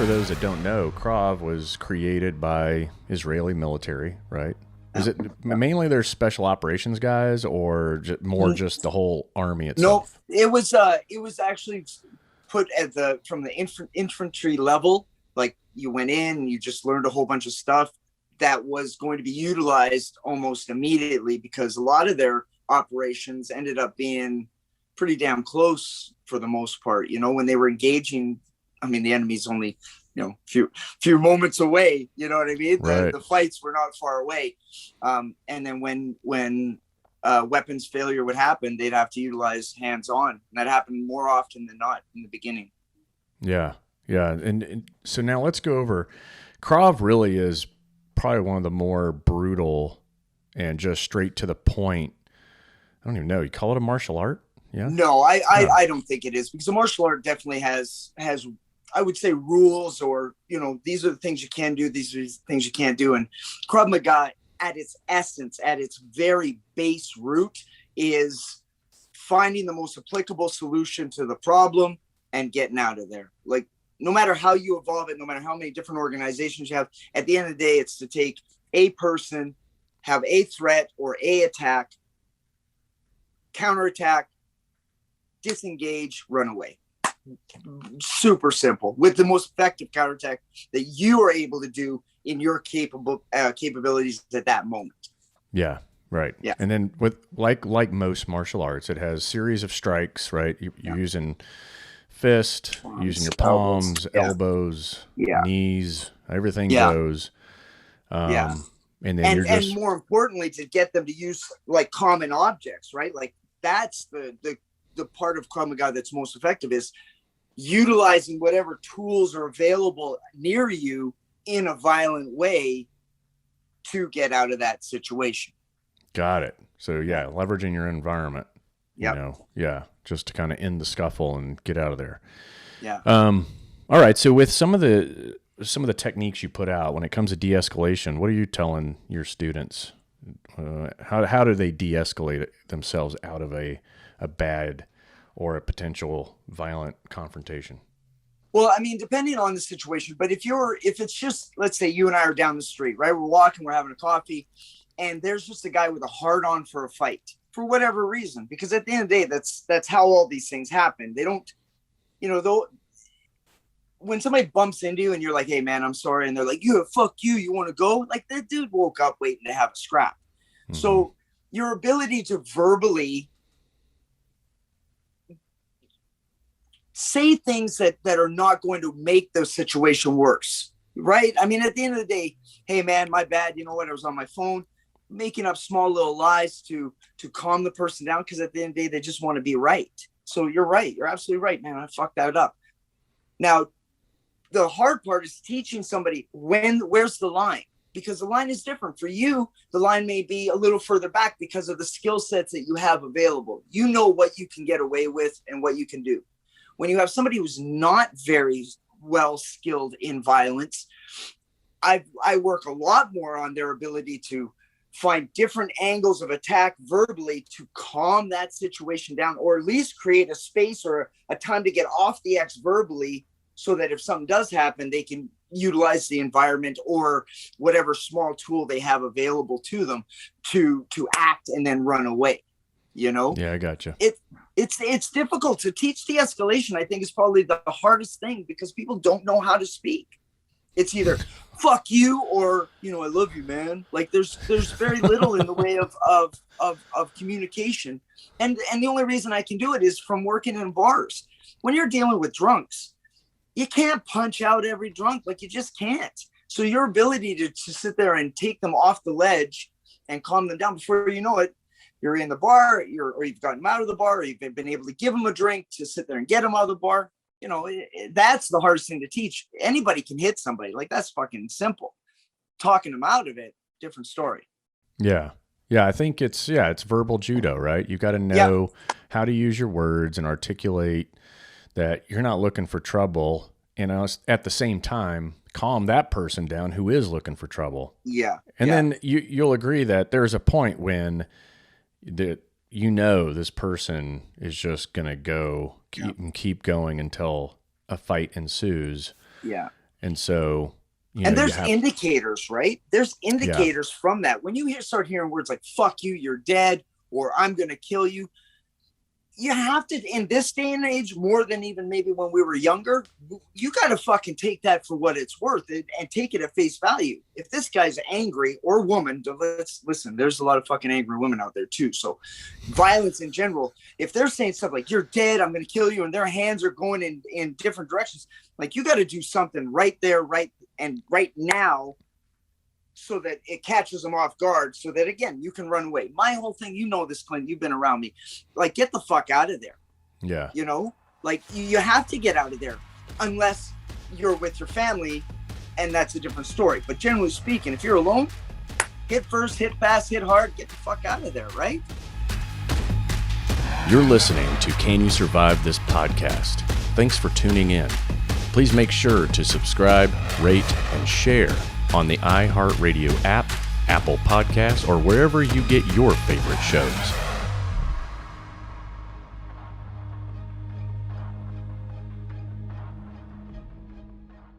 for those that don't know, Krav was created by Israeli military, right? Is it mainly their special operations guys, or more just the whole army No, itself? it was actually put at the from the infantry level. Like you went in and you just learned a whole bunch of stuff that was going to be utilized almost immediately, because a lot of their operations ended up being pretty damn close for the most part. You know, when they were engaging, I mean, the enemy's only, few moments away. You know what I mean? Right. The fights were not far away. And then when weapons failure would happen, they'd have to utilize hands on. And that happened more often than not in the beginning. Yeah. Yeah. And so now let's go over Krav really is probably one of the more brutal and just straight to the point. I don't even know. You call it a martial art? Yeah. No, I don't think it is, because the martial art definitely has I would say rules, or these are the things you can do, these are the things you can't do. And Krav Maga, at its essence, at its very base root, is finding the most applicable solution to the problem and getting out of there. Like, no matter how you evolve it, no matter how many different organizations you have, at the end of the day, it's to take a person, have a threat or a attack, counterattack, disengage, run away. Super simple, with the most effective counterattack that you are able to do in your capabilities at that moment. Yeah. Right. Yeah. And then with like most martial arts, it has series of strikes, right? You're using fist, using your palms, elbows, knees, everything goes. And then you're just, and more importantly, to get them to use like common objects, right? Like that's the part of Krav Maga that's most effective, is utilizing whatever tools are available near you in a violent way to get out of that situation. got it. So yeah, leveraging your environment, just to kind of end the scuffle and get out of there. Yeah. All right. So with some of the techniques you put out when it comes to de-escalation, what are you telling your students? How do they de-escalate themselves out of a bad or a potential violent confrontation? Well, I mean, depending on the situation, but if it's just, let's say you and I are down the street, right? We're walking, we're having a coffee, and there's just a guy with a hard on for a fight for whatever reason, because at the end of the day, that's how all these things happen. They don't, though, when somebody bumps into you and you're like, hey man, I'm sorry. And they're like, fuck you. You want to go? Like, that dude woke up waiting to have a scrap. Mm-hmm. So your ability to verbally say things that are not going to make the situation worse, right? I mean, at the end of the day, hey man, my bad. You know what? I was on my phone making up small little lies to calm the person down, because at the end of the day, they just want to be right. So you're right. You're absolutely right, man. I fucked that up. Now, the hard part is teaching somebody where's the line, because the line is different for you. The line may be a little further back because of the skill sets that you have available. You know what you can get away with and what you can do. When you have somebody who's not very well skilled in violence, I work a lot more on their ability to find different angles of attack verbally to calm that situation down, or at least create a space or a time to get off the X verbally, so that if something does happen, they can utilize the environment or whatever small tool they have available to them to act and then run away. Yeah, I gotcha. It's difficult to teach de-escalation. I think is probably the hardest thing, because people don't know how to speak. It's either fuck you or I love you, man. Like there's very little in the way of communication, and the only reason I can do it is from working in bars. When you're dealing with drunks, you can't punch out every drunk, like you just can't. So your ability to sit there and take them off the ledge and calm them down, before you know it, you're in the bar, or you've gotten them out of the bar, or you've been able to give them a drink to sit there and get them out of the bar. That's the hardest thing to teach. Anybody can hit somebody. Like, that's fucking simple. Talking them out of it, different story. Yeah. Yeah. I think it's verbal judo, right? You got to know how to use your words and articulate that you're not looking for trouble, at the same time, calm that person down who is looking for trouble. Yeah. And then you'll agree that there's a point when this person is just going to keep going until a fight ensues. Yeah. And so, and there's indicators, right? There's indicators from that. When you start hearing words like "fuck you," "you're dead," or "I'm going to kill you," you have to, in this day and age, more than even maybe when we were younger, you got to fucking take that for what it's worth and take it at face value. If this guy's angry, or woman, listen, there's a lot of fucking angry women out there too. So violence in general, if they're saying stuff like "you're dead, I'm going to kill you," and their hands are going in different directions, like, you got to do something right there, right now, so that it catches them off guard, so that, again, you can run away. My whole thing, you know this, Clint, you've been around me, like, get the fuck out of there. Yeah. You know, like, you have to get out of there unless you're with your family, and that's a different story. But generally speaking, if you're alone, hit first, hit fast, hit hard, get the fuck out of there, right? You're listening to Can You Survive This Podcast? Thanks for tuning in. Please make sure to subscribe, rate, and share on the iHeartRadio app, Apple Podcasts, or wherever you get your favorite shows.